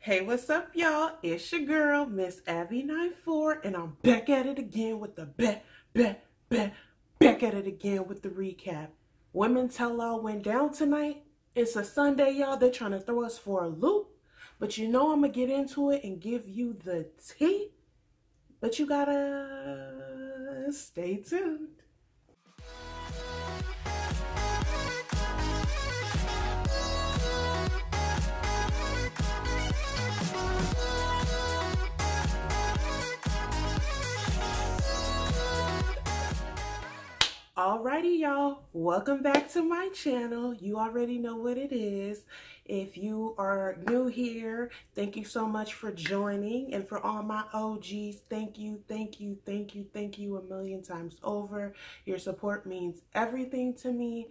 Hey, what's up, y'all? It's your girl, Miss Avi94, and I'm back at it again with the back at it again with the recap. Women Tell All went down tonight. It's a Sunday, y'all. They're trying to throw us for a loop, but you know I'm gonna get into it and give you the tea. But you gotta stay tuned. Alrighty, y'all, welcome back to my channel. You already know what it is. If you are new here, thank you so much for joining. And for all my OGs, thank you a million times over. Your support means everything to me.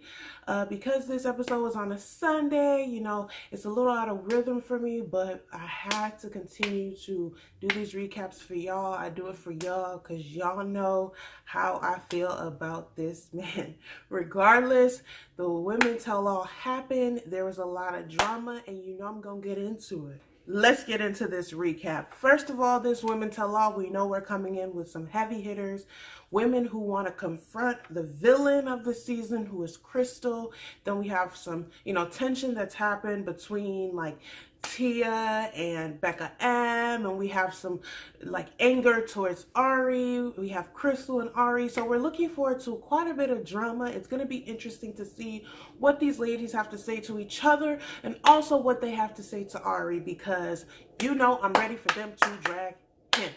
Because this episode was on a Sunday, you know, it's a little out of rhythm for me, but I had to continue to do these recaps for y'all. I do it for y'all because y'all know how I feel about this man. Regardless, the Women Tell All happened. There was a lot of drama, and you know I'm gonna get into it. Let's get into this recap. First of all, this Women Tell All, we know we're coming in with some heavy hitters. Women who want to confront the villain of the season, who is Krystal. Then we have some, you know, tension that's happened between like Tia and Becca and we have some like anger towards Arie. We have Krystal and Arie. So we're looking forward to quite a bit of drama. It's going to be interesting to see what these ladies have to say to each other and also what they have to say to Arie, because you know I'm ready for them to drag him.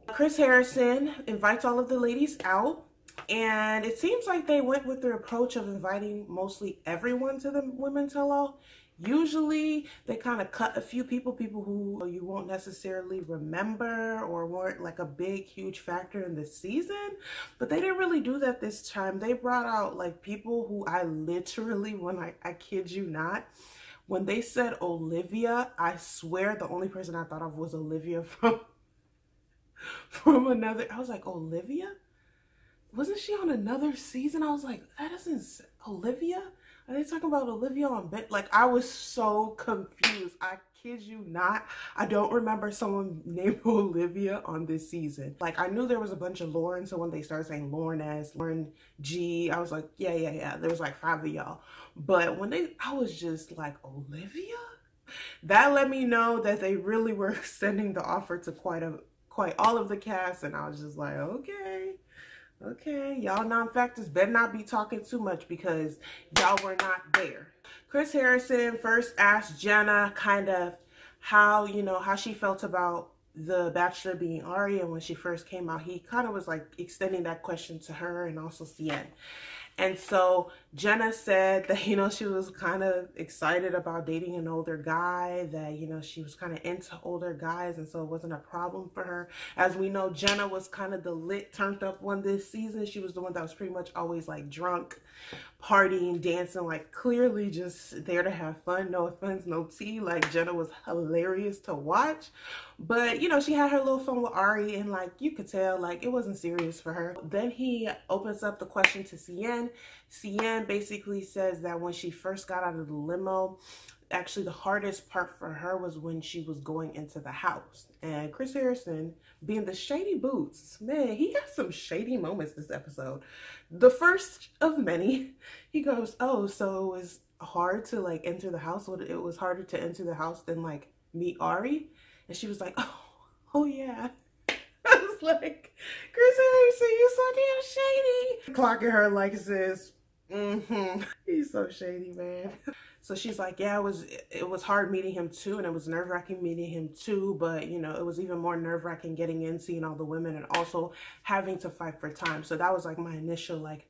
Chris Harrison invites all of the ladies out, and it seems like they went with the approach of inviting mostly everyone to the Women Tell All. Usually they kind of cut a few people who you won't necessarily remember or weren't like a big huge factor in the season, but they didn't really do that this time. They brought out like people who I literally, I kid you not, when they said Olivia, I swear the only person I thought of was Olivia from another. I was like, Olivia? Wasn't she on another season? I was like, that isn't Olivia? Are they talking about Olivia on Bet? Like, I was so confused. I kid you not. I don't remember someone named Olivia on this season. Like, I knew there was a bunch of Lauren, so when they started saying Lauren S, Lauren G, I was like, yeah. There was like 5 of y'all. But when I was just like, Olivia? That let me know that they really were extending the offer to quite all of the cast, and I was just like, okay, y'all non-factors better not be talking too much because y'all were not there. Chris Harrison first asked Jenna kind of how she felt about the Bachelor being Arie, and when she first came out, he kind of was like extending that question to her and also Seinne. And so Jenna said that, you know, she was kind of excited about dating an older guy, that, you know, she was kind of into older guys, and so it wasn't a problem for her. As we know, Jenna was kind of the lit, turned up one this season. She was the one that was pretty much always like drunk, partying, dancing, like clearly just there to have fun. No offense, no tea. Like, Jenna was hilarious to watch. But, you know, she had her little fun with Arie, and like you could tell like it wasn't serious for her. Then he opens up the question to Seinne. Seinne basically says that when she first got out of the limo, actually the hardest part for her was when she was going into the house. And Chris Harrison, being the shady boots, man, he had some shady moments this episode. The first of many, he goes, oh, so it was hard to like enter the house? It was harder to enter the house than like meet Arie? And she was like, oh yeah. I was like, Chris Harrison, you're so damn shady. Clocking her like this. He's so shady, man. So she's like, yeah, it was hard meeting him too, and it was nerve-wracking meeting him too, but you know, it was even more nerve-wracking getting in, seeing all the women, and also having to fight for time. So that was like my initial like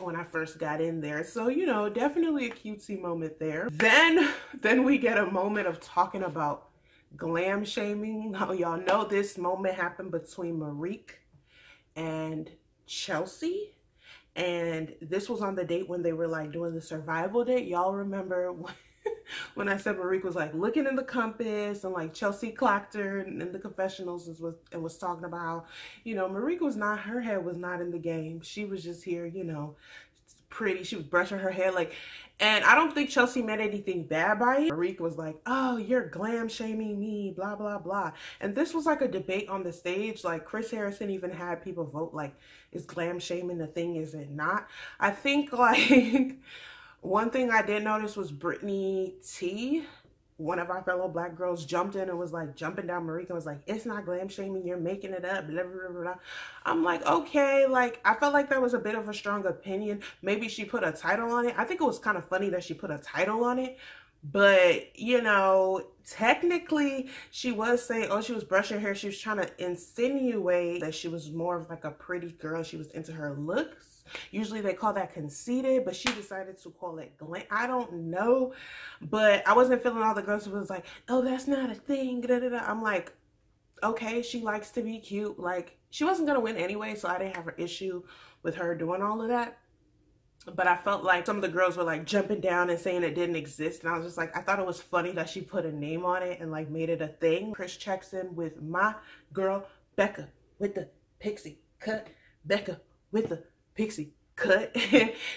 when I first got in there. So, you know, definitely a cutesy moment there. Then we get a moment of talking about glam shaming. Now, y'all know this moment happened between Marique and Chelsea. And this was on the date when they were like doing the survival date. Y'all remember when I said Marique was like looking in the compass, and like Chelsea clocked her in the confessionals and was talking about how, you know, Marique was not, her head was not in the game. She was just here, you know, pretty. She was brushing her hair, like, and I don't think Chelsea meant anything bad by it. Marika was like, oh, you're glam shaming me, blah, blah, blah. And this was like a debate on the stage. Like, Chris Harrison even had people vote, like, is glam shaming the thing, is it not? I think, like, one thing I did notice was Brittany T, one of our fellow black girls, jumped in and was like jumping down Marika and was like, it's not glam shaming, you're making it up, blah, blah, blah, blah. I'm like, okay, like, I felt like that was a bit of a strong opinion. Maybe she put a title on it. I think it was kind of funny that she put a title on it. But, you know, technically she was saying, oh, she was brushing her hair. She was trying to insinuate that she was more of like a pretty girl. She was into her looks. Usually they call that conceited, but she decided to call it glam. I don't know, but I wasn't feeling all the girls who was like, oh, that's not a thing. Da, da, da. I'm like, okay, she likes to be cute. Like, she wasn't going to win anyway, so I didn't have an issue with her doing all of that. But I felt like some of the girls were like jumping down and saying it didn't exist. And I was just like, I thought it was funny that she put a name on it and like made it a thing. Chris checks in with my girl, Becca, with the pixie cut. Becca with the pixie cut.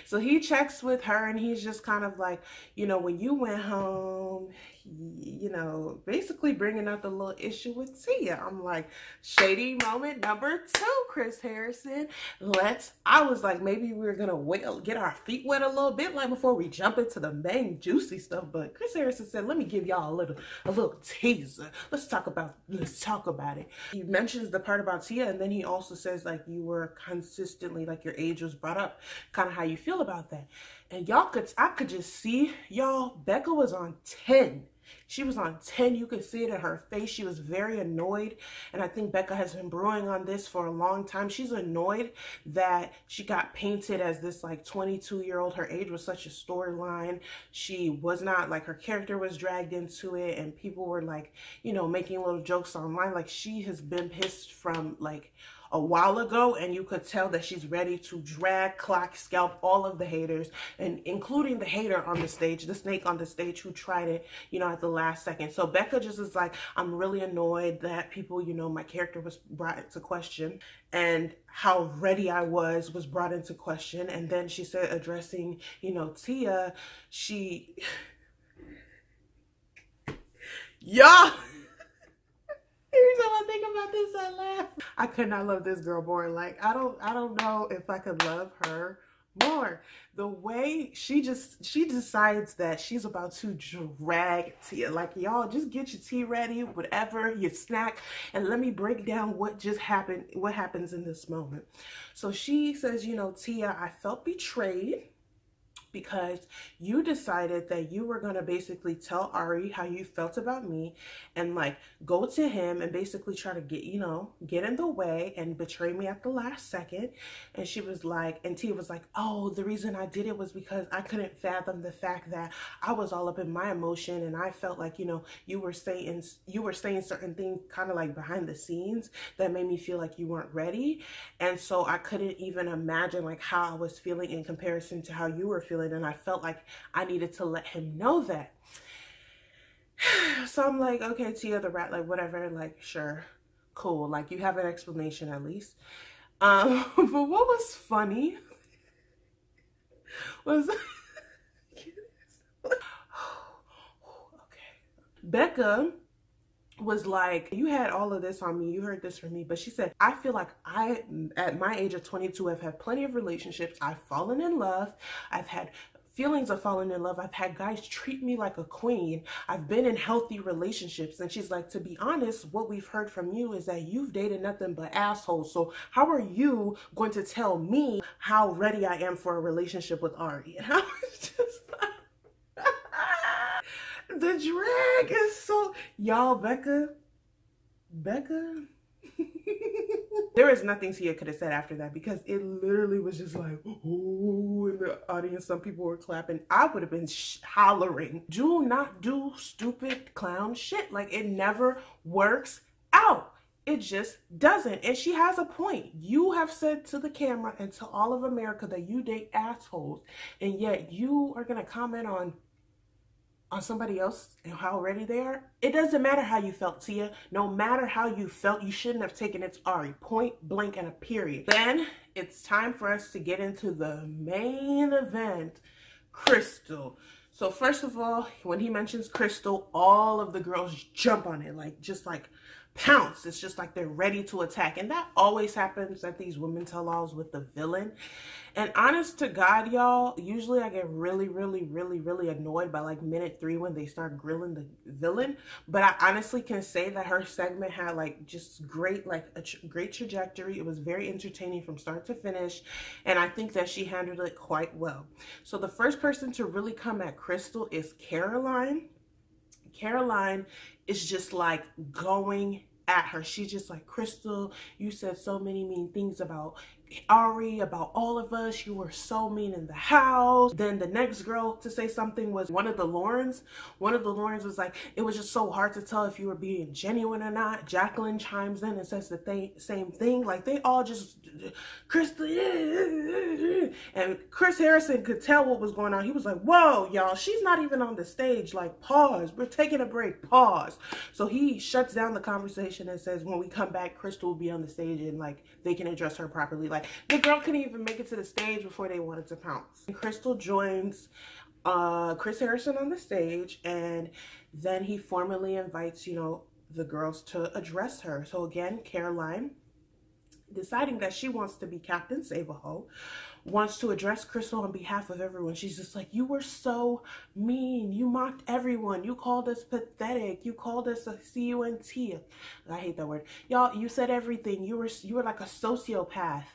So he checks with her and he's just kind of like, you know, when you went home, you know, basically bringing up the little issue with Tia. I'm like, shady moment number 2, Chris Harrison. I was like, maybe we were gonna wait, get our feet wet a little bit, like before we jump into the main juicy stuff. But Chris Harrison said, let me give y'all a little teaser. Let's talk about it. He mentions the part about Tia, and then he also says, like, you were consistently, like, your age was brought up, kind of how you feel about that. And I could just see, y'all, Becca was on 10. She was on 10. You could see it in her face. She was very annoyed. And I think Becca has been brewing on this for a long time. She's annoyed that she got painted as this like 22-year-old. Her age was such a storyline. She was not, like, her character was dragged into it. And people were like, you know, making little jokes online. Like, she has been pissed from like a while ago, and you could tell that she's ready to drag, clock, scalp all of the haters, and including the hater on the stage, the snake on the stage who tried it, you know, at the last second. So Becca just is like, I'm really annoyed that people, you know, my character was brought into question, and how ready I was brought into question. And then she said, addressing, you know, Tia, y'all, every time I think about this, I laugh. I could not love this girl more. Like, I don't know if I could love her more. The way she decides that she's about to drag Tia. Like, y'all, just get your tea ready, whatever, your snack, and let me break down what just happened, what happens in this moment. So she says, you know, Tia, I felt betrayed because you decided that you were going to basically tell Arie how you felt about me and like go to him and basically try to get, you know, get in the way and betray me at the last second. And she was like, and Tia was like, oh, the reason I did it was because I couldn't fathom the fact that I was all up in my emotion and I felt like, you know, you were saying certain things kind of like behind the scenes that made me feel like you weren't ready. And so I couldn't even imagine like how I was feeling in comparison to how you were feeling. And I felt like I needed to let him know that. So I'm like, okay, Tia the rat, like whatever, like sure, cool, like you have an explanation at least. But what was funny was okay, Becca was like, you had all of this on me, you heard this from me, but she said, I feel like I, at my age of 22, have had plenty of relationships. I've fallen in love. I've had feelings of falling in love. I've had guys treat me like a queen. I've been in healthy relationships. And she's like, to be honest, what we've heard from you is that you've dated nothing but assholes. So how are you going to tell me how ready I am for a relationship with Arie? And I was just like, the drag is so, y'all, Becca, there is nothing Tia could have said after that, because it literally was just like, oh, in the audience, some people were clapping. I would have been hollering. Do not do stupid clown shit. Like, it never works out. It just doesn't. And she has a point. You have said to the camera and to all of America that you date assholes, and yet you are going to comment on somebody else and how ready they are. It doesn't matter how you felt, Tia. No matter how you felt, you shouldn't have taken it to Arie. Point blank and a period. Then it's time for us to get into the main event, Krystal. So first of all, when he mentions Krystal, all of the girls jump on it, like just like pounce. It's just like they're ready to attack. And that always happens at these women tell-alls with the villain. And honest to God, y'all, usually I get really annoyed by like minute 3 when they start grilling the villain. But I honestly can say that her segment had like just great, like a great trajectory. It was very entertaining from start to finish. And I think that she handled it quite well. So the first person to really come at Krystal is Caroline. Caroline is just like going at her. She's just like, Krystal, you said so many mean things about Arie, about all of us. You were so mean in the house. Then the next girl to say something was one of the Laurens. One of the Laurens was like, it was just so hard to tell if you were being genuine or not. Jacqueline chimes in and says the same thing. Like they all just, Krystal, and Chris Harrison could tell what was going on. He was like, whoa, y'all, she's not even on the stage. Like, pause. We're taking a break. Pause. So he shuts down the conversation and says, when we come back, Krystal will be on the stage and like they can address her properly. Like the girl couldn't even make it to the stage before they wanted to pounce. And Krystal joins Chris Harrison on the stage, and then he formally invites, you know, the girls to address her. So again, Caroline, deciding that she wants to be Captain Save-A-Ho, wants to address Krystal on behalf of everyone. She's just like, you were so mean. You mocked everyone. You called us pathetic. You called us a C-U-N-T. I hate that word. Y'all, you said everything. You were like a sociopath.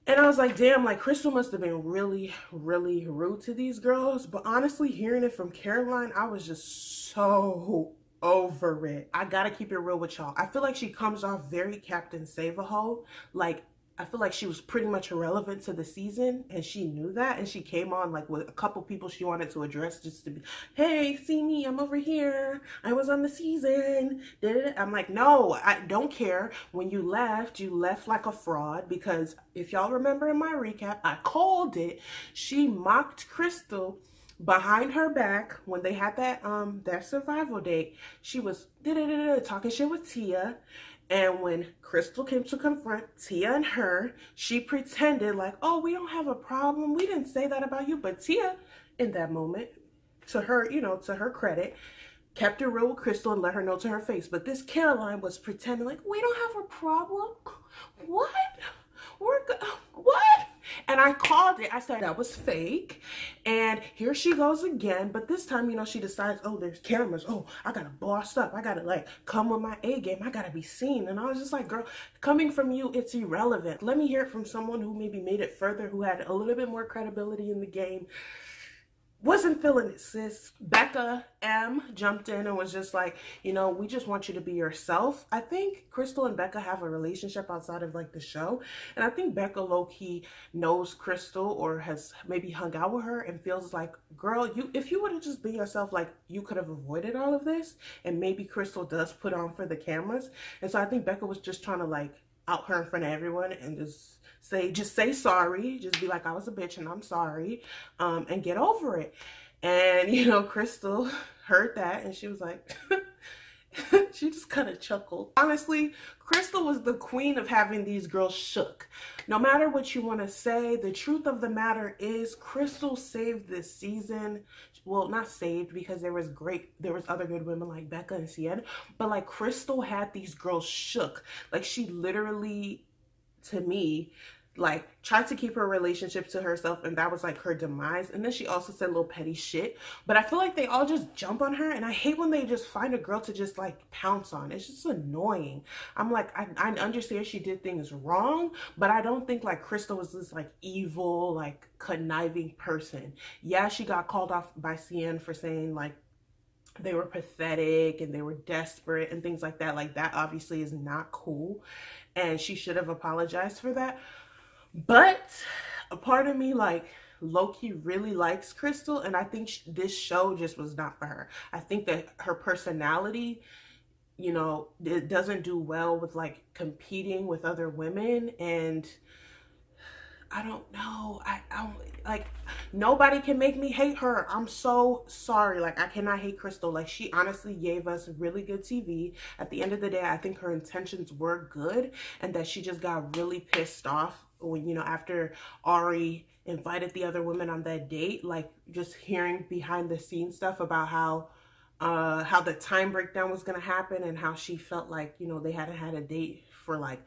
And I was like, damn, like Krystal must have been really rude to these girls. But honestly, hearing it from Caroline, I was just so over it. I gotta keep it real with y'all. I feel like she comes off very Captain Save-A-Ho. Like, I feel like she was pretty much irrelevant to the season, and she knew that, and she came on like with a couple people she wanted to address just to be, hey, see me, I'm over here. I was on the season. I'm like, no, I don't care. When you left like a fraud, because if y'all remember in my recap, I called it. She mocked Krystal behind her back when they had that their survival date. She was talking shit with Tia. And when Krystal came to confront Tia and her, she pretended like, oh, we don't have a problem. We didn't say that about you. But Tia, in that moment, to her, you know, to her credit, kept it real with Krystal and let her know to her face. But this Caroline was pretending like, we don't have a problem. What? We're good. What? And I called it. I said that was fake. And here she goes again. But this time, you know, she decides, oh, there's cameras. Oh, I gotta boss up. I gotta like come with my A game. I gotta be seen. And I was just like, girl, coming from you, it's irrelevant. Let me hear it from someone who maybe made it further, who had a little bit more credibility in the game. Wasn't feeling it, sis. Becca M jumped in and was just like, you know, we just want you to be yourself. I think Krystal and Becca have a relationship outside of like the show. And I think Becca low-key knows Krystal or has maybe hung out with her and feels like, girl, if you would have just been yourself, like you could have avoided all of this. And maybe Krystal does put on for the cameras. And so I think Becca was just trying to like out her in front of everyone and just say sorry, just be like, I was a bitch and I'm sorry, and get over it. And you know, Krystal heard that and she was like, she just kind of chuckled. Honestly, Krystal was the queen of having these girls shook. No matter what you want to say, the truth of the matter is Krystal saved this season. Well, not saved, because there was other good women like Becca and Seinne, but like Krystal had these girls shook. Like she literally, to me, like tried to keep her relationship to herself, and that was like her demise. And then she also said little petty shit, but I feel like they all just jump on her, and I hate when they just find a girl to just like pounce on. It's just annoying. I'm like, I understand she did things wrong, but I don't think like Krystal was this like evil, like conniving person. Yeah, she got called off by Seinne for saying like they were pathetic and they were desperate and things like that. Like that obviously is not cool, and she should have apologized for that. But a part of me like low-key really likes Krystal, and I think this show just was not for her. I think that her personality, you know, it doesn't do well with like competing with other women, and I don't know. I like, nobody can make me hate her. I'm so sorry. Like, I cannot hate Krystal. Like, she honestly gave us really good TV. At the end of the day, I think her intentions were good, and that she just got really pissed off when, you know, after Arie invited the other women on that date. Like, just hearing behind the scenes stuff about how the time breakdown was gonna happen, and how she felt like, you know, they hadn't had a date for like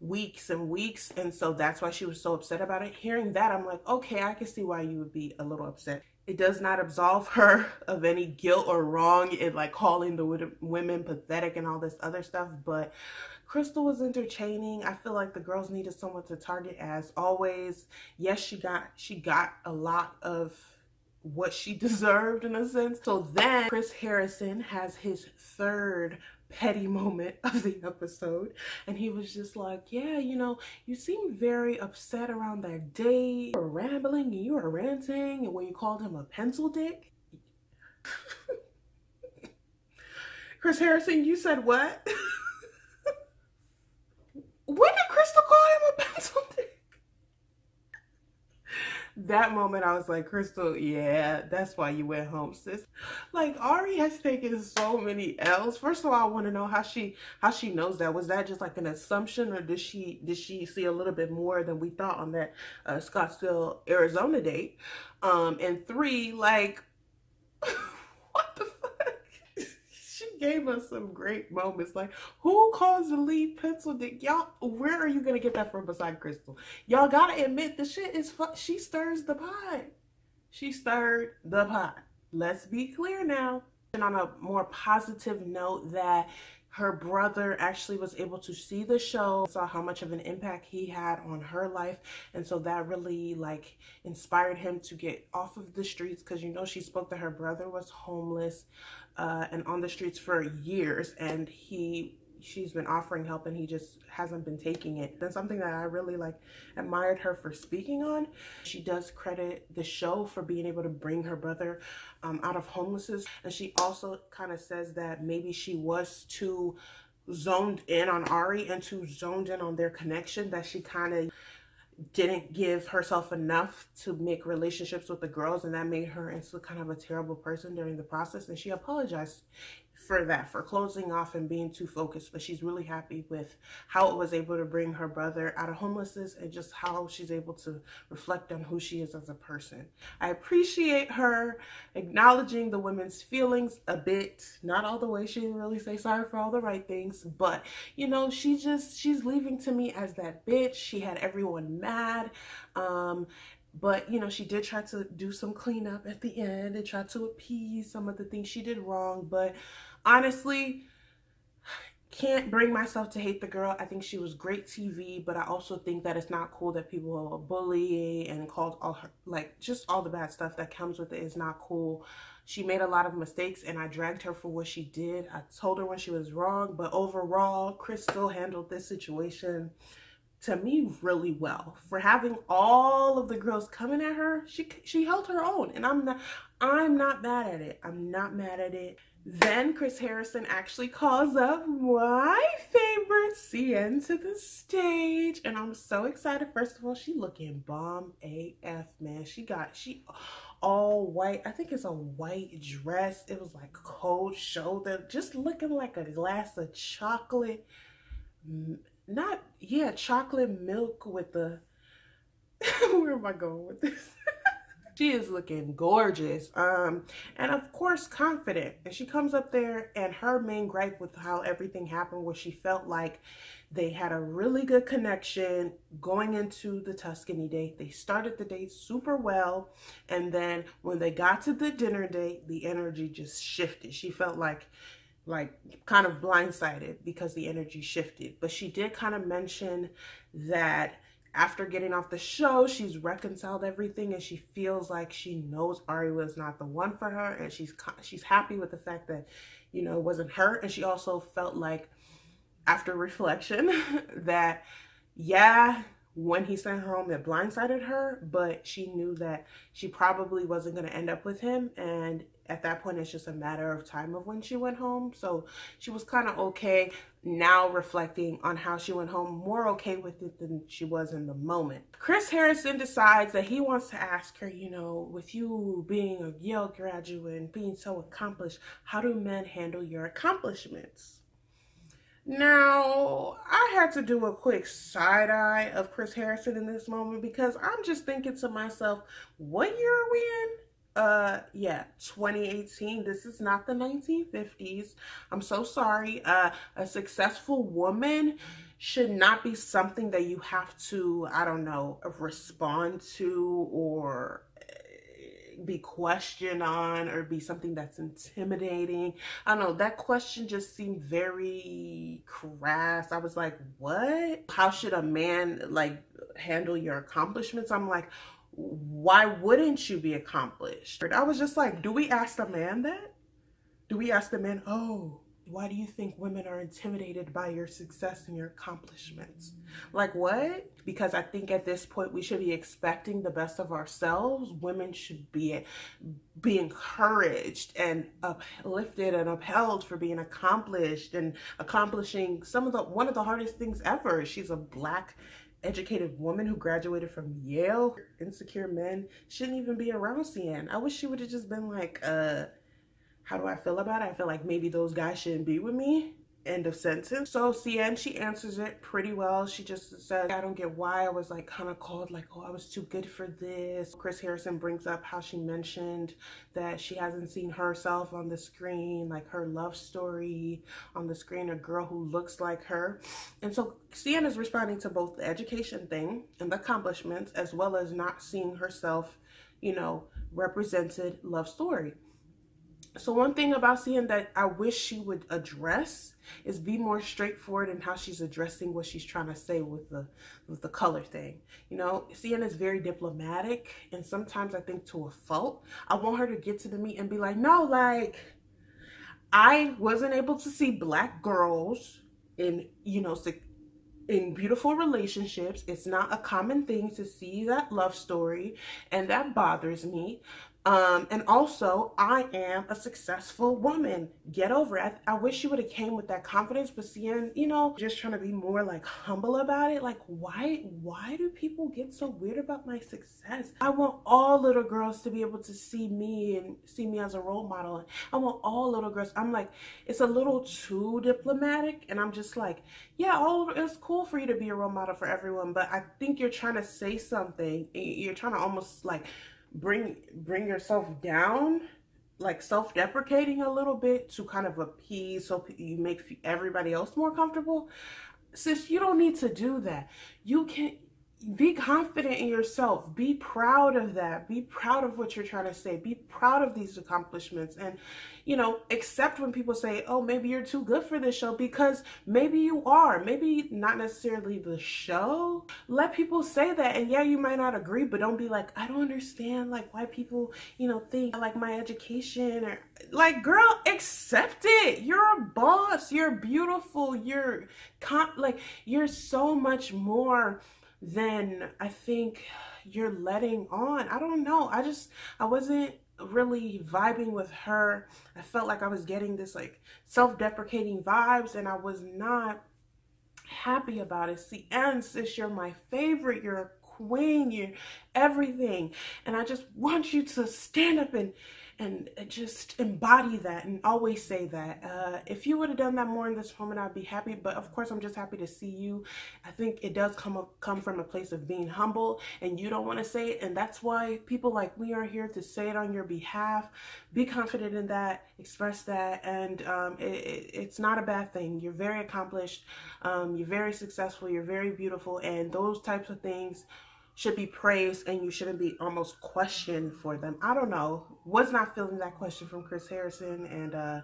weeks and weeks, and so that's why she was so upset about it. Hearing that, I'm like, okay, I can see why you would be a little upset. It does not absolve her of any guilt or wrong in like calling the women pathetic and all this other stuff, but Krystal was entertaining. I feel like the girls needed someone to target as always. Yes, she got a lot of what she deserved in a sense. So then Chris Harrison has his third petty moment of the episode, and he was just like, yeah, you know, you seem very upset around that date. You were rambling and you were ranting, and when you called him a pencil dick. Chris Harrison, you said what? When did Krystal call him a pencil dick? That moment I was like, Krystal, yeah, that's why you went home, sis. Like, Arie has taken so many L's. First of all, I want to know how she knows that. Was that just like an assumption, or did she see a little bit more than we thought on that Scottsdale, Arizona date? And three, like, what the fuck? She gave us some great moments. Like, who calls the lead pencil dick? Y'all, where are you gonna get that from beside Krystal? Y'all gotta admit, the shit is she stirs the pot. She stirred the pot. Let's be clear now. And on a more positive note, that her brother actually was able to see the show, saw how much of an impact he had on her life, and so that really like inspired him to get off of the streets, because, you know, she spoke that her brother was homeless and on the streets for years, and she's been offering help and he just hasn't been taking it. That's something that I really like admired her for speaking on. She does credit the show for being able to bring her brother out of homelessness, and she also kind of says that maybe she was too zoned in on Arie and too zoned in on their connection, that she kind of didn't give herself enough to make relationships with the girls, and that made her into kind of a terrible person during the process. And she apologized for that, for closing off and being too focused, but she's really happy with how it was able to bring her brother out of homelessness, and just how she's able to reflect on who she is as a person. I appreciate her acknowledging the women's feelings a bit, not all the way. She didn't really say sorry for all the right things, but, you know, she's leaving to me as that bitch. She had everyone mad, but, you know, she did try to do some cleanup at the end and try to appease some of the things she did wrong. But honestly, can't bring myself to hate the girl. I think she was great TV, but I also think that it's not cool that people bully and called all her, like, just all the bad stuff that comes with it is not cool. She made a lot of mistakes, and I dragged her for what she did. I told her when she was wrong, but overall, Krystal handled this situation, to me, really well. For having all of the girls coming at her, she held her own, and I'm not mad at it. I'm not mad at it. Then Chris Harrison actually calls up my favorite Seinne to the stage, and I'm so excited. First of all, she looking bomb AF, man. She all white. I think it's a white dress. It was like cold shoulder, just looking like a glass of chocolate. Chocolate milk with the where am I going with this? She is looking gorgeous, and of course confident. And she comes up there, and her main gripe with how everything happened was she felt like they had a really good connection going into the Tuscany date. They started the date super well, and then when they got to the dinner date, the energy just shifted. She felt like kind of blindsided because the energy shifted. But she did kind of mention that after getting off the show, she's reconciled everything, and she feels like she knows Arie was not the one for her, and she's happy with the fact that, you know, it wasn't her. And she also felt like, after reflection, that, yeah, when he sent her home, it blindsided her, but she knew that she probably wasn't going to end up with him, and at that point it's just a matter of time of when she went home. So she was kind of okay now, reflecting on how she went home, more okay with it than she was in the moment. Chris Harrison decides that he wants to ask her, you know, with you being a Yale graduate and being so accomplished, how do men handle your accomplishments? Now, I had to do a quick side eye of Chris Harrison in this moment, because I'm just thinking to myself, what year are we in? Yeah, 2018. This is not the 1950s. I'm so sorry. A successful woman should not be something that you have to, I don't know, respond to or be questioned on, or be something that's intimidating. I don't know, that question just seemed very crass. I was like, what? How should a man like handle your accomplishments? I'm like, why wouldn't you be accomplished? I was just like, do we ask the man that? Do we ask the man, oh, why do you think women are intimidated by your success and your accomplishments? Like, what? Because I think at this point we should be expecting the best of ourselves. Women should be encouraged and uplifted and upheld for being accomplished and accomplishing one of the hardest things ever. She's a Black educated woman who graduated from Yale. Insecure men shouldn't even be around Seinne. I wish she would have just been like, how do I feel about it? I feel like maybe those guys shouldn't be with me. End of sentence. So Seinne, she answers it pretty well. She just says, I don't get why I was like kind of called like, oh, I was too good for this. Chris Harrison brings up how she mentioned that she hasn't seen herself on the screen, like her love story on the screen, a girl who looks like her. And so Seinne is responding to both the education thing and the accomplishments, as well as not seeing herself, you know, represented love story. So one thing about Seinne that I wish she would address is be more straightforward in how she's addressing what she's trying to say with the color thing. You know, Seinne is very diplomatic, and sometimes I think to a fault. I want her to get to the meat and be like, no, like, I wasn't able to see Black girls in, you know, in beautiful relationships. It's not a common thing to see that love story, and that bothers me. And also, I am a successful woman. Get over it. I wish she would have came with that confidence, but Seinne, you know, just trying to be more like humble about it. Like, why do people get so weird about my success? I want all little girls to be able to see me and see me as a role model. I want all little girls. I'm like, it's a little too diplomatic, and I'm just like, yeah, it's cool for you to be a role model for everyone, but I think you're trying to say something. You're trying to almost like bring yourself down, like self-deprecating a little bit to kind of appease, so you make everybody else more comfortable. Sis, you don't need to do that. You can be confident in yourself. Be proud of that. Be proud of what you're trying to say. Be proud of these accomplishments. And, you know, accept when people say, oh, maybe you're too good for this show, because maybe you are. Maybe not necessarily the show. Let people say that. And yeah, you might not agree, but don't be like, I don't understand, like, why people, you know, think I like my education. Or like, girl, accept it. You're a boss. You're beautiful. You're so much more than I think you're letting on. I don't know. I wasn't really vibing with her. I felt like I was getting this like self-deprecating vibes, and I was not happy about it. Seinne, sis, you're my favorite. You're a queen. You're everything. And I just want you to stand up and just embody that and always say that. If you would have done that more in this moment, I'd be happy. But of course, I'm just happy to see you. I think it does come from a place of being humble, and you don't want to say it. And that's why people like me are here to say it on your behalf. Be confident in that, express that. And it's not a bad thing. You're very accomplished. You're very successful. You're very beautiful. And those types of things should be praised, and you shouldn't be almost questioned for them. I don't know. Was not feeling that question from Chris Harrison, and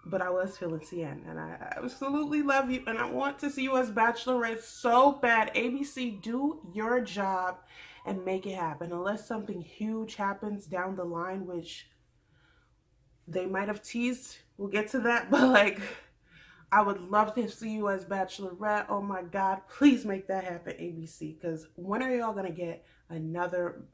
but I was feeling Seinne, and I absolutely love you, and I want to see you as Bachelorette so bad. ABC, do your job and make it happen. Unless something huge happens down the line, which they might have teased. We'll get to that, but like, I would love to see you as Bachelorette. Oh my God, please make that happen, ABC. Because when are y'all going to get another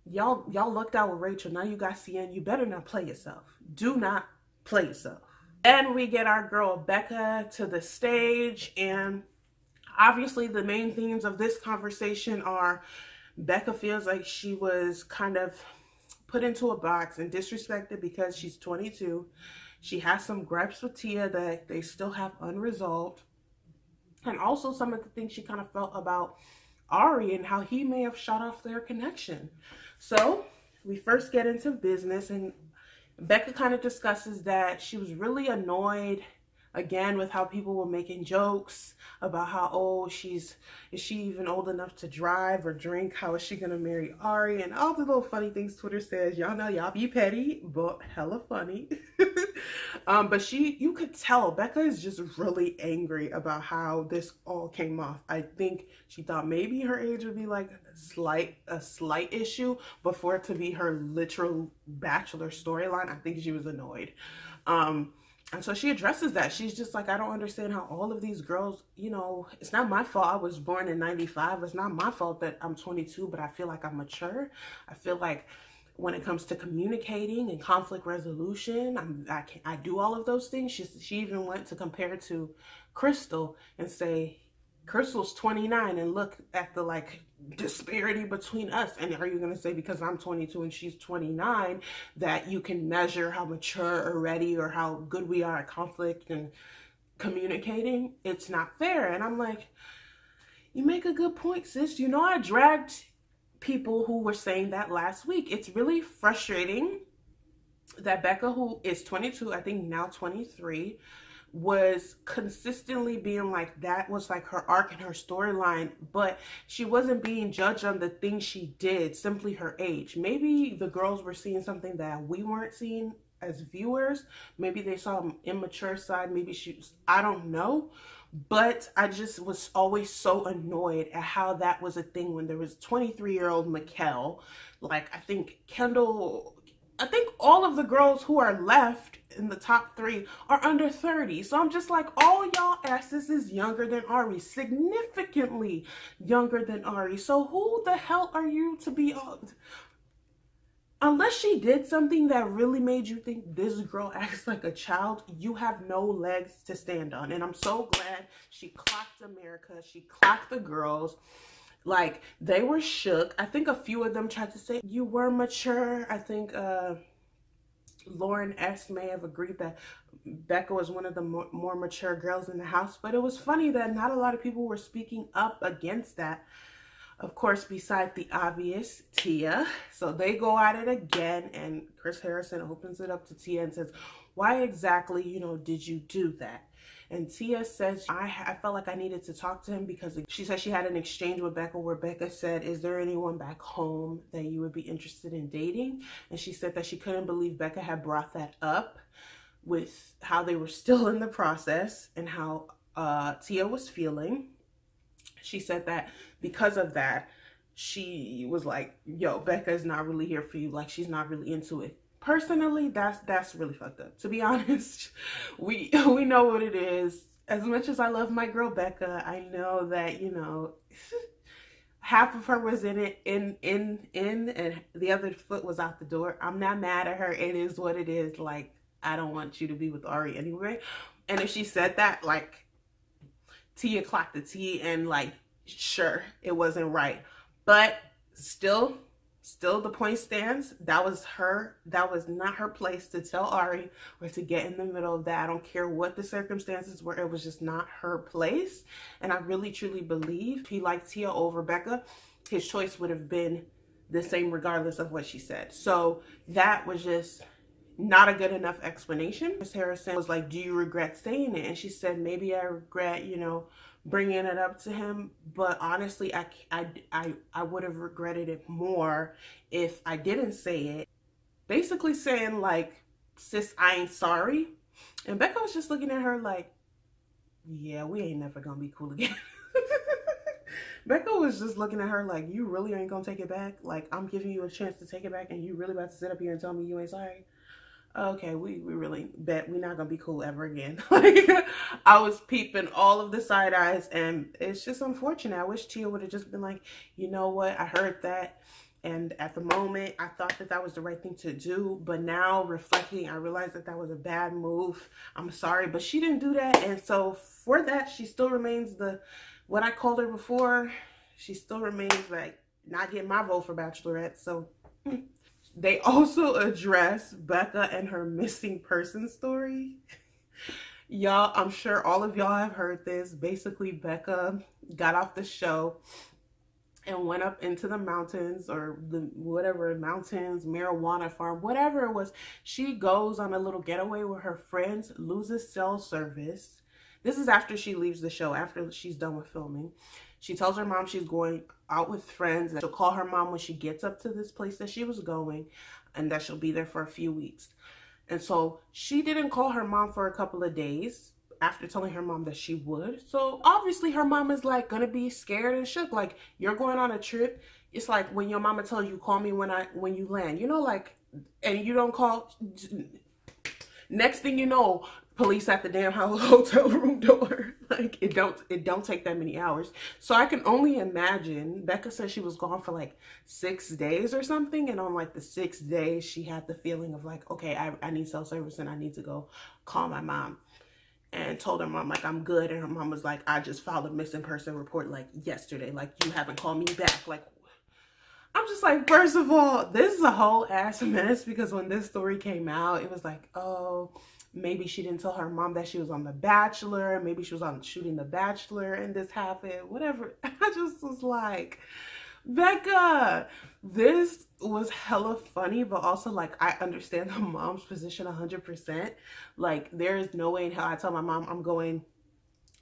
y'all lucked out with Rachel. Now you got Seinne. You better not play yourself. Do not play yourself. Then we get our girl Becca to the stage, and obviously the main themes of this conversation are Becca feels like she was kind of put into a box and disrespected because she's 22. She has some gripes with Tia that they still have unresolved. And also some of the things she kind of felt about Arie and how he may have shut off their connection. So we first get into business, and Becca kind of discusses that she was really annoyed again with how people were making jokes about how, oh, is she even old enough to drive or drink? How is she gonna marry Arie? And all the little funny things Twitter says. Y'all know y'all be petty, but hella funny. But you could tell Becca is just really angry about how this all came off. I think she thought maybe her age would be like a slight issue, but for it to be her literal Bachelor storyline, I think she was annoyed. And so she addresses that. She's just like, I don't understand how all of these girls, you know, it's not my fault I was born in 95. It's not my fault that I'm 22, but I feel like I'm mature. I feel like when it comes to communicating and conflict resolution, I do all of those things. She even went to compare to Krystal and say, Krystal's 29 and look at the like disparity between us. And are you going to say because I'm 22 and she's 29 that you can measure how mature or ready or how good we are at conflict and communicating? It's not fair. And I'm like, you make a good point, sis. You know, I dragged people who were saying that last week. It's really frustrating that Becca, who is 22, I think now 23, was consistently being like, that was like her arc and her storyline, but she wasn't being judged on the things she did, simply her age. Maybe the girls were seeing something that we weren't seeing as viewers. Maybe they saw an immature side. Maybe I don't know. But I just was always so annoyed at how that was a thing when there was 23-year-old Mikkel. Like, I think all of the girls who are left in the top 3 are under 30. So I'm just like, all y'all asses is younger than Arie, significantly younger than Arie. So who the hell are you to be on? Unless she did something that really made you think this girl acts like a child, you have no legs to stand on. And I'm so glad she clocked America. She clocked the girls. Like, they were shook. I think a few of them tried to say, you were mature. I think Lauren S. may have agreed that Becca was one of the more mature girls in the house. But it was funny that not a lot of people were speaking up against that. Of course, beside the obvious, Tia. So they go at it again, and Chris Harrison opens it up to Tia and says, why exactly, you know, did you do that? And Tia says, I felt like I needed to talk to him because she said she had an exchange with Becca where Becca said, is there anyone back home that you would be interested in dating? And she said that she couldn't believe Becca had brought that up with how they were still in the process and how Tia was feeling. She said that because of that, she was like, yo, Becca is not really here for you. Like, she's not really into it. Personally, that's really fucked up. To be honest, we know what it is. As much as I love my girl Becca, I know that, you know, half of her was in it, and the other foot was out the door. I'm not mad at her. It is what it is. Like, I don't want you to be with Arie anyway. And if she said that, like, Tia clocked the T, and like, sure, it wasn't right. But still the point stands. That was not her place to tell Arie or to get in the middle of that. I don't care what the circumstances were. It was just not her place. And I really, truly believe if he liked Tia over Becca, his choice would have been the same regardless of what she said. So that was just not a good enough explanation. Miss Harrison was like, do you regret saying it? And she said, maybe I regret, you know, bringing it up to him, but honestly, I would have regretted it more if I didn't say it. Basically saying like, sis, I ain't sorry. And Becca was just looking at her like, yeah, we ain't never gonna be cool again. Becca was just looking at her like, you really ain't gonna take it back? Like, I'm giving you a chance to take it back and you really about to sit up here and tell me you ain't sorry? Okay, we really bet we're not gonna be cool ever again. Like, I was peeping all of the side eyes, and it's just unfortunate. I wish Tia would have just been like, you know what, I heard that, And at the moment, I thought that that was the right thing to do. But now reflecting, I realized that that was a bad move. I'm sorry, but she didn't do that. And so for that, she still remains what I called her before. She still remains like not getting my vote for Bachelorette. So they also address Becca and her missing person story. Y'all, I'm sure all of y'all have heard this. Basically, Becca got off the show and went up into the mountains, or the whatever, mountains, marijuana farm, whatever it was. She goes on a little getaway with her friends, loses cell service. This is after she leaves the show, after she's done with filming. She tells her mom she's going out with friends, and she'll call her mom when she gets up to this place that she was going, and that she'll be there for a few weeks. And so she didn't call her mom for a couple of days after telling her mom that she would. So obviously her mom is like gonna be scared and shook. Like, you're going on a trip. It's like when your mama tells you, call me when you land, you know, like, and you don't call. Next thing you know, police at the damn hotel room door. Like, it don't take that many hours. So I can only imagine. Becca said she was gone for like 6 days or something, and on like the 6th day she had the feeling of like, okay, I need cell service and I need to go call my mom, and told her mom like, I'm good. And her mom was like, I just filed a missing person report like yesterday, like you haven't called me back. Like, I'm just like, first of all, this is a whole ass mess, because when this story came out, it was like, oh, maybe she didn't tell her mom that she was on The Bachelor. Maybe she was on shooting The Bachelor and this happened, whatever. I just was like, Becca, this was hella funny, but also like, I understand the mom's position 100%. Like, there is no way in hell I tell my mom I'm going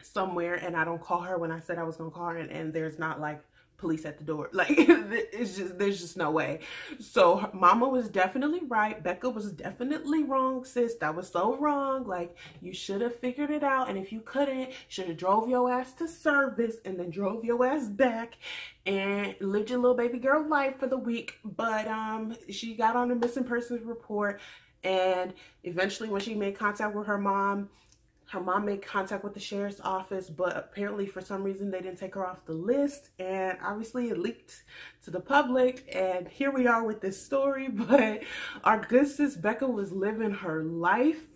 somewhere and I don't call her when I said I was gonna call her, and there's not like police at the door. Like, it's just, there's just no way. So mama was definitely right. Becca was definitely wrong, sis. That was so wrong. Like, you should have figured it out, and if you couldn't, should have drove your ass to service and then drove your ass back and lived your little baby girl life for the week. But she got on a missing persons report, and eventually when she made contact with her mom made contact with the sheriff's office, but apparently for some reason they didn't take her off the list, and obviously it leaked to the public, and here we are with this story. But our good sis Becca was living her life,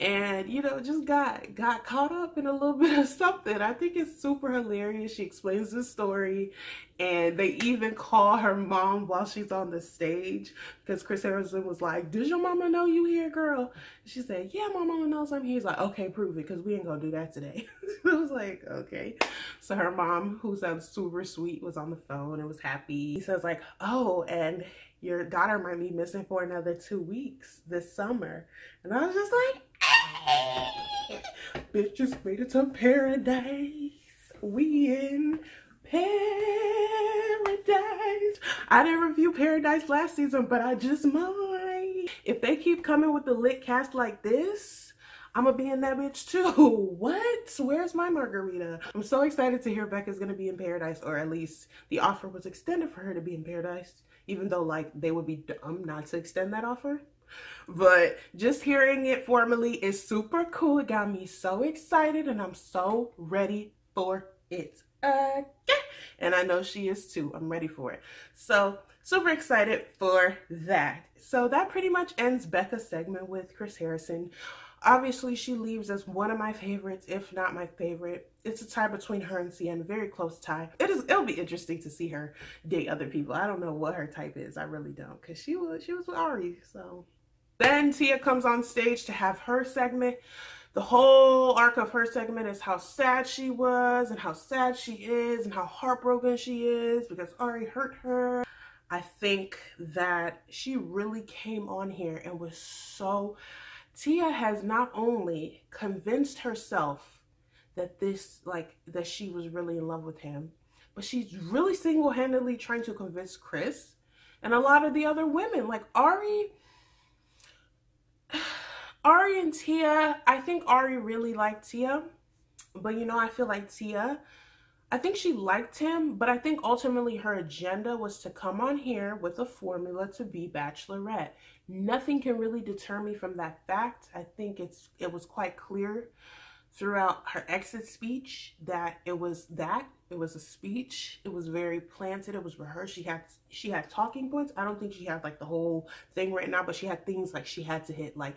and you know, just got caught up in a little bit of something. I think it's super hilarious. She explains the story, and they even call her mom while she's on the stage, because Chris Harrison was like, does your mama know you here, girl? She said, yeah, my mama knows I'm here. He's like, okay, prove it, because we ain't gonna do that today. I was like, okay. So her mom, who sounds super sweet, was on the phone and was happy. He says like, oh, and your daughter might be missing for another 2 weeks this summer. And I was just like, hey, bitch just made it to paradise. We in paradise. I didn't review Paradise last season, but I just might. If they keep coming with the lit cast like this, I'm gonna be in that bitch too. What? Where's my margarita? I'm so excited to hear Becca's gonna be in Paradise, or at least the offer was extended for her to be in Paradise, even though like they would be dumb not to extend that offer. But just hearing it formally is super cool. It got me so excited, and I'm so ready for it. And I know she is too. I'm ready for it. So super excited for that. So that pretty much ends Becca's segment with Chris Harrison. Obviously, she leaves as one of my favorites, if not my favorite. It's a tie between her and Seinne, very close tie. It'll be interesting to see her date other people. I don't know what her type is. I really don't, because she was with Arie. So then Tia comes on stage to have her segment. The whole arc of her segment is how sad she was and how sad she is and how heartbroken she is because Arie hurt her. I think that she really came on here and was so... Tia has not only convinced herself that that she was really in love with him, but she's really single-handedly trying to convince Chris and a lot of the other women. Like Arie and Tia, I think Arie really liked Tia, but you know, I feel like Tia, I think she liked him, but I think ultimately her agenda was to come on here with a formula to be Bachelorette. Nothing can really deter me from that fact. I think it was quite clear throughout her exit speech that it was a speech. It was very planted. It was rehearsed. She had talking points. I don't think she had like the whole thing written out, but she had things like she had to hit, like,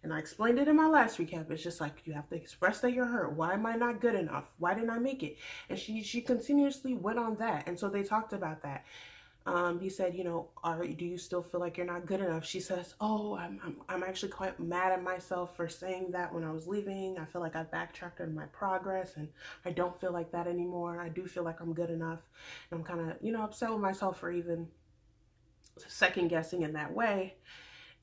and I explained it in my last recap. It's just like, you have to express that you're hurt. Why am I not good enough? Why didn't I make it? And she continuously went on that. And so they talked about that. He said, you know, do you still feel like you're not good enough? She says, oh, I'm actually quite mad at myself for saying that when I was leaving. I feel like I backtracked on my progress and I don't feel like that anymore. I do feel like I'm good enough. And I'm kind of, you know, upset with myself for even second guessing in that way.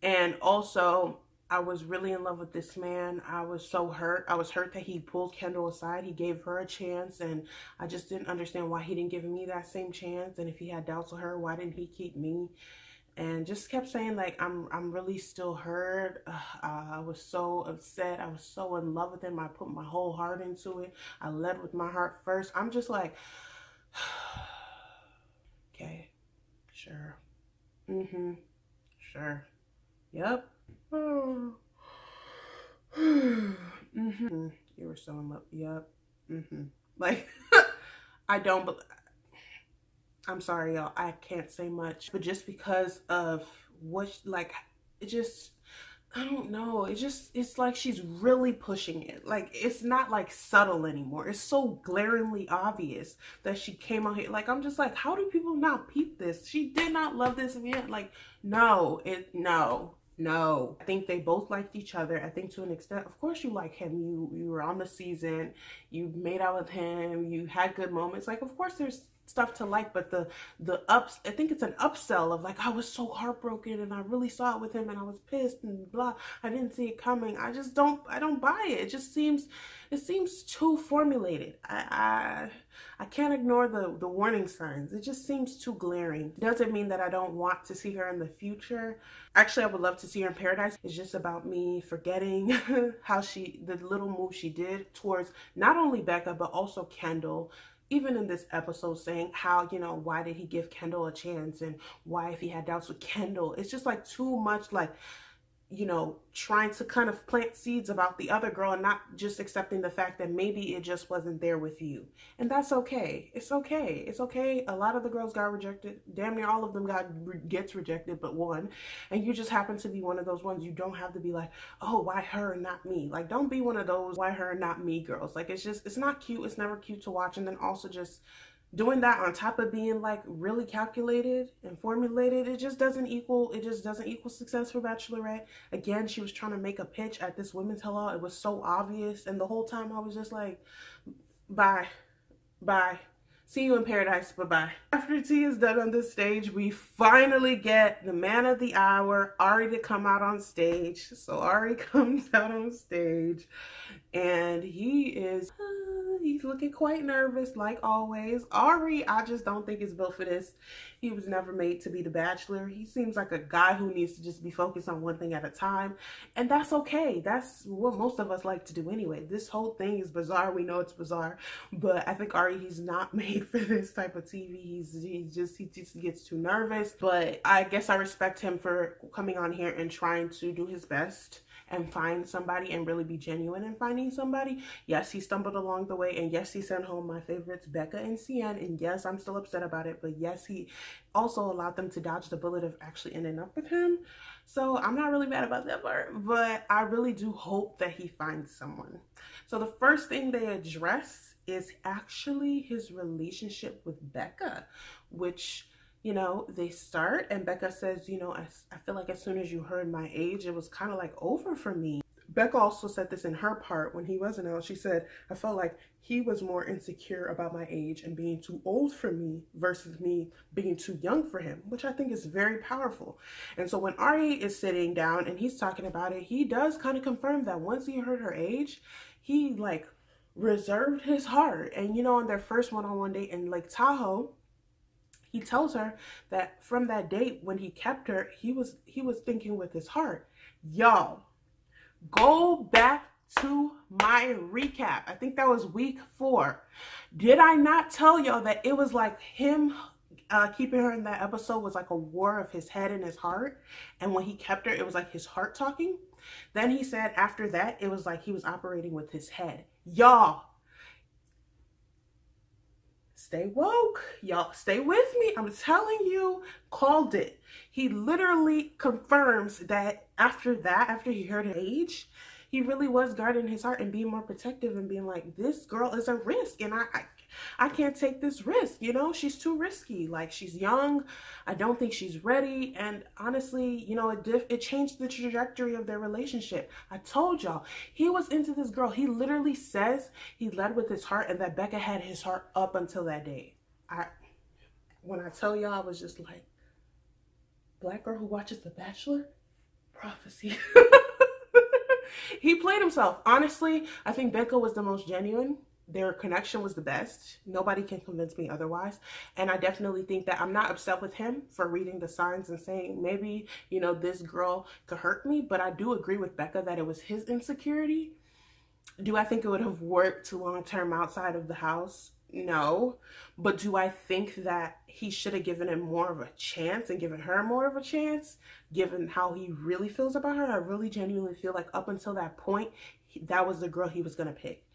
And also, I was really in love with this man. I was so hurt. I was hurt that he pulled Kendall aside. He gave her a chance, and I just didn't understand why he didn't give me that same chance. And if he had doubts of her, why didn't he keep me? And just kept saying, like, I'm really still hurt. I was so upset. I was so in love with him. I put my whole heart into it. I led with my heart first. I'm just like, okay, sure. Sure. Yep. You were so in love. Yep. Like, I don't, but I'm sorry, y'all. I can't say much, but just because of what, like, it just, I don't know. It's like she's really pushing it. Like, it's not like subtle anymore. It's so glaringly obvious that she came out here. Like, I'm just like, how do people not peep this? She did not love this man. Like, no. I think they both liked each other. I think to an extent, of course you like him. You were on the season. You made out with him. You had good moments. Like, of course there's stuff to like, but the ups, I think it's an upsell of like, I was so heartbroken and I really saw it with him and I was pissed and blah. I didn't see it coming. I don't buy it. It seems too formulated. I can't ignore the warning signs. It just seems too glaring. Doesn't mean that I don't want to see her in the future. Actually, I would love to see her in Paradise. It's just about me forgetting how the little move she did towards not only Becca, but also Kendall. Even in this episode, saying how, you know, why did he give Kendall a chance, and why, if he had doubts with Kendall, it's just like too much, like, you know, trying to kind of plant seeds about the other girl and not just accepting the fact that maybe it just wasn't there with you. And that's okay. It's okay. It's okay. A lot of the girls got rejected. Damn near all of them gets rejected but one. And you just happen to be one of those ones. You don't have to be like, oh, why her and not me? Like, don't be one of those why her and not me girls. Like, it's not cute. It's never cute to watch. And then also just doing that on top of being like really calculated and formulated, it just doesn't equal success for Bachelorette. Again, she was trying to make a pitch at this women's tell-all. It was so obvious, and the whole time I was just like, bye, see you in Paradise, bye. After tea is done on this stage, we finally get the man of the hour, Arie, to come out on stage. So Arie comes out on stage, and he's looking quite nervous, like always. Arie, I just don't think is built for this. He was never made to be the Bachelor. He seems like a guy who needs to just be focused on one thing at a time, and that's okay. That's what most of us like to do anyway. This whole thing is bizarre. We know it's bizarre, but I think Arie, he's not made for this type of TV. He just gets too nervous. But I guess I respect him for coming on here and trying to do his best and find somebody and really be genuine in finding somebody. Yes, he stumbled along the way, and yes, he sent home my favorites, Becca and Seinne, and yes, I'm still upset about it, but yes, he also allowed them to dodge the bullet of actually ending up with him. So I'm not really mad about that part, but I really do hope that he finds someone. So the first thing they address is actually his relationship with Becca, which, you know, they start and Becca says, you know, I feel like as soon as you heard my age, it was kind of like over for me. Becca also said this in her part when he wasn't out. She said, I felt like he was more insecure about my age and being too old for me versus me being too young for him, which I think is very powerful. And so when Arie is sitting down and he's talking about it, he does kind of confirm that once he heard her age, he like reserved his heart. And, you know, on their first one-on-one date in Lake Tahoe, he tells her that from that date when he kept her, he was thinking with his heart. Y'all, go back to my recap. I think that was week 4. Did I not tell y'all that it was like him keeping her in that episode was like a war of his head and his heart? And when he kept her, it was like his heart talking. Then he said after that, it was like he was operating with his head. Y'all, stay woke. Y'all, stay with me. I'm telling you, called it. He literally confirms that after he heard her age, he really was guarding his heart and being more protective and being like, this girl is a risk and I can't take this risk, you know, she's too risky. Like, she's young. I don't think she's ready. And honestly, you know, it changed the trajectory of their relationship. I told y'all, he was into this girl. He literally says he led with his heart and that Becca had his heart up until that day. When I tell y'all, I was just like, black girl who watches The Bachelor? Prophecy. He played himself. Honestly, I think Becca was the most genuine. Their connection was the best. Nobody can convince me otherwise. And I definitely think that I'm not upset with him for reading the signs and saying, maybe, you know, this girl could hurt me. But I do agree with Becca that it was his insecurity. Do I think it would have worked long-term outside of the house? No. But do I think that he should have given him more of a chance and given her more of a chance, given how he really feels about her? I really genuinely feel like up until that point, that was the girl he was going to pick.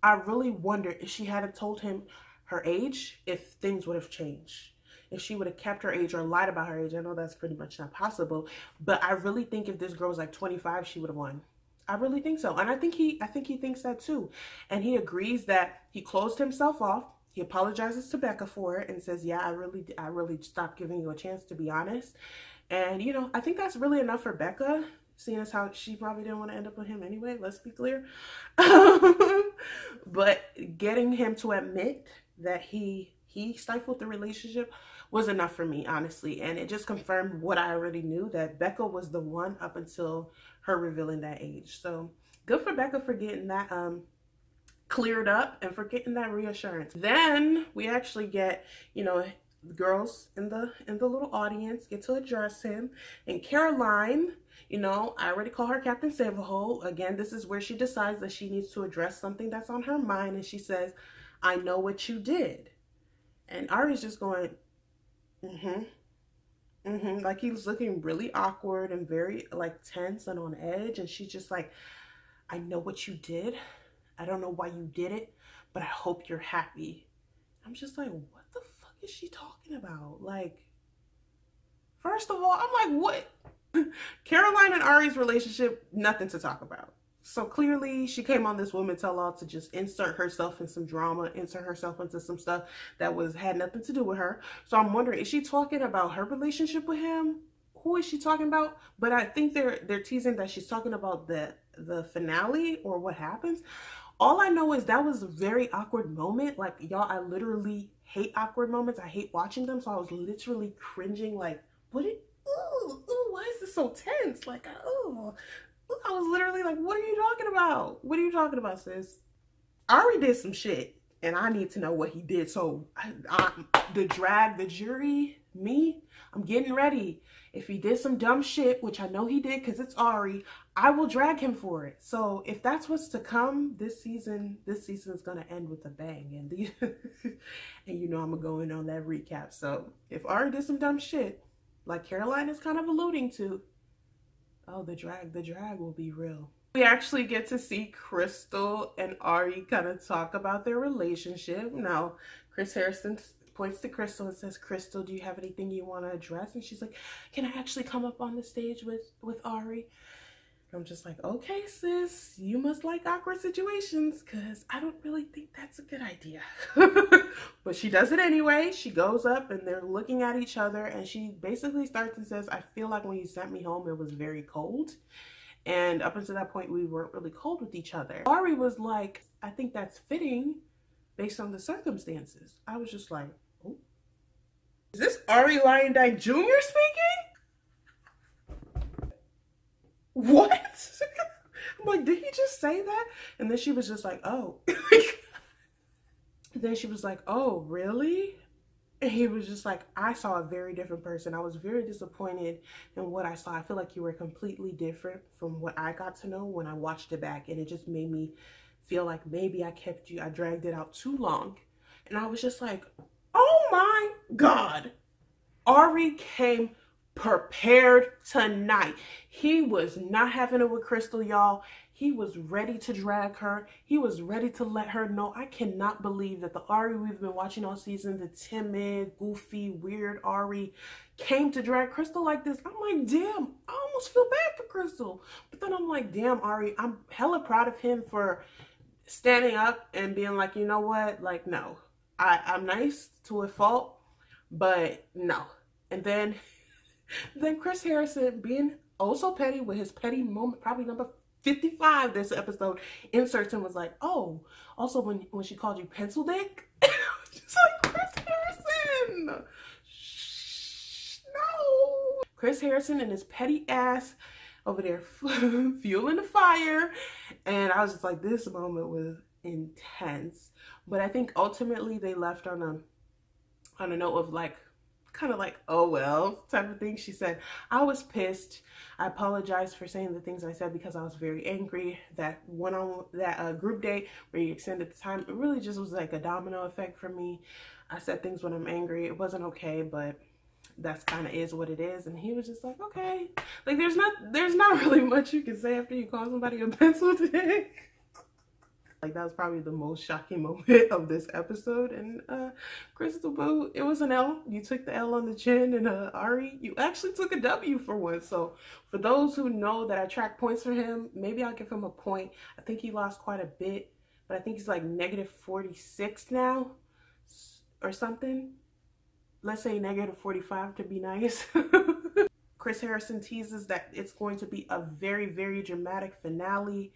I really wonder if she hadn't told him her age, if things would have changed. If she would have kept her age or lied about her age. I know that's pretty much not possible. But I really think if this girl was like 25, she would have won. I really think so. And I think he thinks that too. And he agrees that he closed himself off. He apologizes to Becca for it and says, yeah, I really stopped giving you a chance, to be honest. And, you know, I think that's really enough for Becca, seeing as how she probably didn't want to end up with him anyway, let's be clear. But getting him to admit that he stifled the relationship was enough for me, honestly. And it just confirmed what I already knew, that Becca was the one up until her revealing that age. So good for Becca for getting that cleared up and for getting that reassurance. Then we actually get, you know, the girls in the little audience get to address him. And Caroline, you know, I already call her Captain Save-A-Hole. Again, this is where she decides that she needs to address something that's on her mind. And she says, I know what you did. And Arie's just going, like he's looking really awkward and very like tense and on edge. And she's just like, I know what you did. I don't know why you did it, but I hope you're happy. I'm just like, what the fuck is she talking about? Like, first of all, I'm like, what? Caroline and Arie's relationship, nothing to talk about. So clearly she came on this Women Tell All to just insert herself in some drama, insert herself into some stuff that had nothing to do with her. So I'm wondering, is she talking about her relationship with him? Who is she talking about? But I think they're teasing that she's talking about the finale or what happens. All I know is that was a very awkward moment. Like, y'all, I literally hate awkward moments. I hate watching them. So I was literally cringing like, ooh, why is this so tense? Like, oh, I was literally like, what are you talking about? What are you talking about, sis? Arie did some shit and I need to know what he did. So the jury, me, I'm getting ready. If he did some dumb shit, which I know he did because it's Arie, I will drag him for it. So if that's what's to come this season is going to end with a bang. And you know I'm going to go in on that recap. So if Arie did some dumb shit, like Caroline is kind of alluding to, oh, the drag will be real. We actually get to see Krystal and Arie kind of talk about their relationship. Now, Chris Harrison points to Krystal and says, Krystal, do you have anything you want to address? And she's like, can I actually come up on the stage with Arie? I'm just like, okay, sis, you must like awkward situations because I don't really think that's a good idea. But she does it anyway. She goes up and they're looking at each other and she basically starts and says, I feel like when you sent me home, it was very cold. And up until that point, we weren't really cold with each other. Arie was like, I think that's fitting based on the circumstances. I was just like, oh, is this Arie Lyondike Jr. speaking? What? I'm like, did he just say that? And then she was just like, oh. Then she was like, oh, really? And he was just like, I saw a very different person. I was very disappointed in what I saw. I feel like you were completely different from what I got to know when I watched it back. And it just made me feel like maybe I dragged it out too long. And I was just like, oh my God. Arie came prepared tonight. He was not having it with Krystal, y'all. He was ready to drag her. He was ready to let her know. I cannot believe that the Arie we've been watching all season, the timid, goofy, weird Arie, came to drag Krystal like this. I'm like, damn, I almost feel bad for Krystal. But then I'm like, damn, Arie, I'm hella proud of him for standing up and being like, you know what? Like, no, I'm nice to a fault, but no. And then Chris Harrison being oh so petty with his petty moment, probably number 55 this episode, inserts and was like, oh, also when she called you pencil dick. Just like, Chris Harrison, no. Chris Harrison and his petty ass over there fueling the fire. And I was just like, this moment was intense. But I think ultimately they left on a note of like, kind of like, oh well, type of thing. She said, I was pissed. I apologize for saying the things I said because I was very angry. That that group date where you extended the time, it really just was like a domino effect for me. I said things when I'm angry. It wasn't okay, but that's kind of is what it is. And he was just like, okay. Like there's not really much you can say after you call somebody a pencil dick. Like that was probably the most shocking moment of this episode. And Krystal Boo, it was an L. You took the L on the chin, and Arie, you actually took a W for once. So for those who know that I track points for him, maybe I'll give him a point. I think he lost quite a bit, but I think he's like -46 now or something. Let's say -45 to be nice. Chris Harrison teases that it's going to be a very, very dramatic finale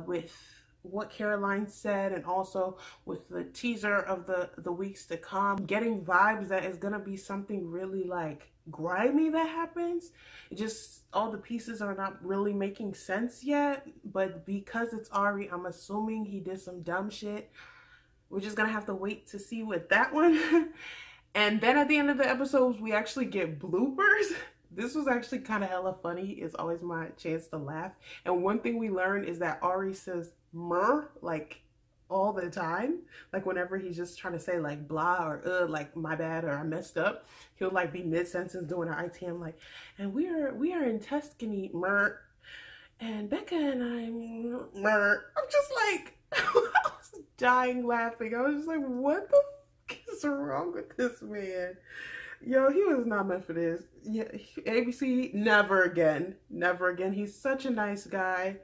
with what Caroline said, and also with the teaser of the weeks to come, getting vibes that is gonna be something really like grimy that happens. It just, all the pieces are not really making sense yet, but because it's Arie, I'm assuming he did some dumb shit. We're just gonna have to wait to see with that one. And then at the end of the episodes, we actually get bloopers. This was actually kind of hella funny. It's always my chance to laugh. And one thing we learned is that Arie says "mer" like all the time. Like whenever he's just trying to say like blah or like my bad or I messed up, he'll like be mid-sentence doing an ITM like, and we are in Tuscany, mer, and Becca and I, mer. I'm just like, I was dying laughing. I was just like, what the fuck is wrong with this man? Yo, he was not meant for this. Yeah, ABC, never again. Never again. He's such a nice guy.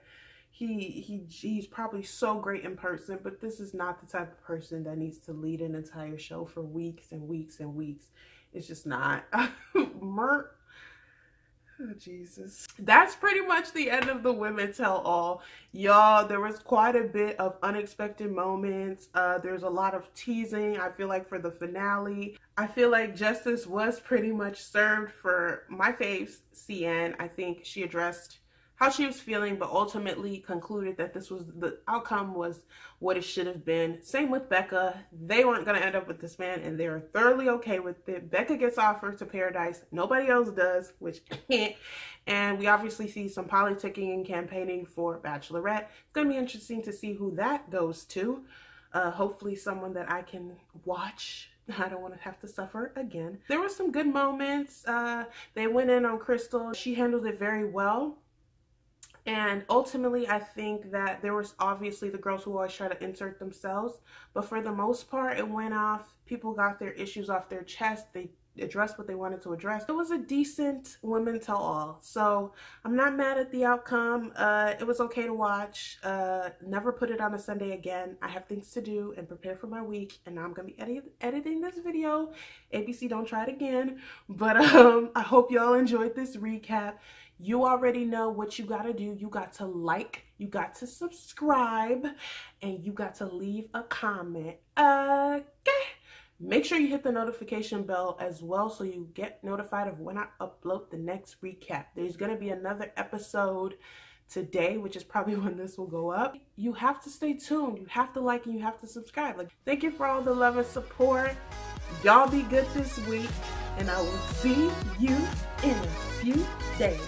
He's probably so great in person, but this is not the type of person that needs to lead an entire show for weeks and weeks and weeks. It's just not. Mert. Oh, Jesus. That's pretty much the end of the Women Tell All. Y'all, there was quite a bit of unexpected moments. There's a lot of teasing, I feel like, for the finale. I feel like justice was pretty much served for my faves, Seinne. I think she addressed how she was feeling, but ultimately concluded that this was the outcome was what it should have been. Same with Becca. They weren't going to end up with this man, and they were thoroughly okay with it. Becca gets offered to paradise. Nobody else does, which and we obviously see some politicking and campaigning for Bachelorette. It's going to be interesting to see who that goes to. Hopefully someone that I can watch. I don't want to have to suffer again. There were some good moments. They went in on Krystal. She handled it very well. And ultimately, I think that there was obviously the girls who always try to insert themselves. But for the most part, it went off. People got their issues off their chest. They addressed what they wanted to address. It was a decent Women Tell All. So I'm not mad at the outcome. It was okay to watch. Never put it on a Sunday again. I have things to do and prepare for my week. And now I'm going to be editing this video. ABC, don't try it again. But I hope y'all enjoyed this recap. You already know what you got to do. You got to like, you got to subscribe, and you got to leave a comment. Okay. Make sure you hit the notification bell as well so you get notified of when I upload the next recap. There's going to be another episode today, which is probably when this will go up. You have to stay tuned. You have to like and you have to subscribe. Like, thank you for all the love and support. Y'all be good this week, and I will see you in a few days.